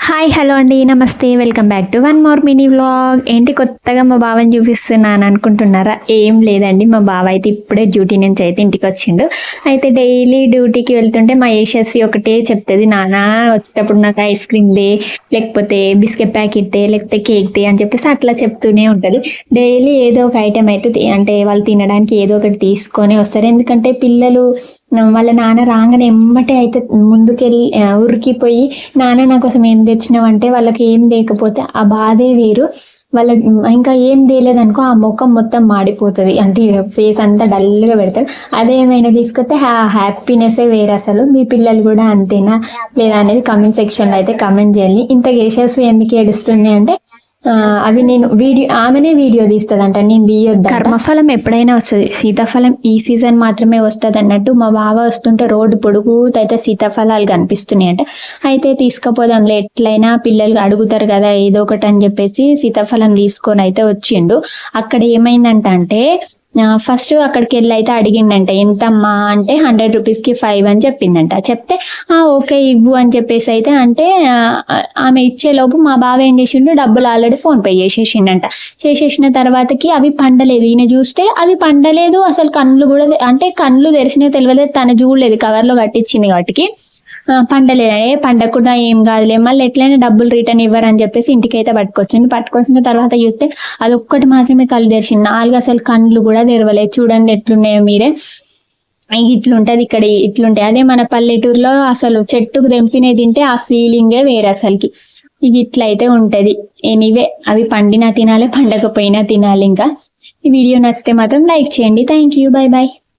Hi hello అండి నమస్తే welcome back to one more mini vlog. ఏంటి కొత్తగా మా బావని చూపిస్తున్నాను అనుకుంటున్నారా? ఏం లేదండి, మా బావ అయితే ఇప్పుడే డ్యూటీ నుంచి అయితే ఇంటికి వచ్చిండు. అయితే డైలీ డ్యూటీకి వెళ్తుంటే మా యశస్వి ఒకటే చెప్తుంది, నాన్న వచ్చేటప్పుడు నాకు ఐస్ క్రీమ్ దే, లేకపోతే బిస్కెట్ ప్యాకెట్ దే, లేకపోతే కేక్ దే అని చెప్పేసి అట్లా చెప్తూనే ఉంటుంది. డైలీ ఏదో ఒక ఐటెం అయితే అంటే వాళ్ళు తినడానికి ఏదో ఒకటి తీసుకొని వస్తారు. ఎందుకంటే పిల్లలు వాళ్ళ నాన్న రాగానే ఎమ్మటే అయితే ముందుకెళ్ళి ఉరికిపోయి నాన్న నా కోసం ఏం తెచ్చినావంటే వాళ్ళకి ఏం లేకపోతే ఆ బాధే వేరు. వాళ్ళ ఇంకా ఏం తెలియదనుకో ఆ ముఖం మొత్తం మాడిపోతుంది, అంటే ఫేస్ అంతా డల్గా పెడతారు. అదే ఏమైనా తీసుకొస్తే హ్యాపీనెస్సే వేరు. అసలు మీ పిల్లలు కూడా అంతేనా లేదా అనేది కమెంట్ సెక్షన్లో అయితే కమెంట్ చేయాలి. ఇంత యశస్వి ఎందుకు ఏడుస్తుంది అంటే అవి నేను ఆమెనే వీడియో తీస్తుందంట, నేను తీయొద్దు. కర్మఫలం ఎప్పుడైనా వస్తుంది, సీతాఫలం ఈ సీజన్ మాత్రమే వస్తుంది అన్నట్టు మా బావ వస్తుంటే రోడ్డు పొడుగుతో అయితే సీతాఫలాలు కనిపిస్తున్నాయి అంట. అయితే తీసుకుపోదాంలే, ఎట్లయినా పిల్లలు అడుగుతారు కదా ఏదో ఒకటి అని చెప్పేసి సీతాఫలం తీసుకొని అయితే వచ్చిండు. అక్కడ ఏమైందంట అంటే ఫస్ట్ అక్కడికి వెళ్ళి అయితే అడిగిండంట, ఎంతమ్మా అంటే 100 రూపీస్కి 5 అని చెప్పిందంట. చెప్తే ఓకే ఇవ్వు అని చెప్పేసి అయితే అంటే ఆమె ఇచ్చేలోపు మా బావ ఏం చేసిండు, డబ్బులు ఆల్రెడీ ఫోన్పే చేసేసిండంట. చేసేసిన తర్వాతకి అవి పండలేదు. ఈయన చూస్తే అవి పండలేదు, అసలు కళ్ళు కూడా అంటే కళ్ళు తెరిచినా తెలియలేదు, తను చూడలేదు, కవర్లో కట్టించింది వాటికి. పండలేదా, పండకుండా ఏం కాదులే, మళ్ళీ ఎట్లయినా డబ్బులు రిటర్న్ ఇవ్వరని చెప్పేసి ఇంటికైతే పట్టుకొచ్చిన తర్వాత చూస్తే అది ఒక్కటి మాత్రమే కళ్ళు తెరిచింది, 4 అసలు కళ్ళు కూడా తెరవలేదు. చూడండి ఎట్లున్నాయో మీరే. ఇట్లుంటది ఇక్కడ, ఇట్లుంటాయి. అదే మన పల్లెటూరులో అసలు చెట్టుకు తెంపినే తింటే ఆ ఫీలింగే వేరే అసలుకి. ఇది ఇట్లయితే ఉంటది. ఎనీవే అవి పండినా తినాలి, పండకపోయినా తినాలి. ఇంకా ఈ వీడియో నచ్చితే మాత్రం లైక్ చేయండి. Thank you, bye bye.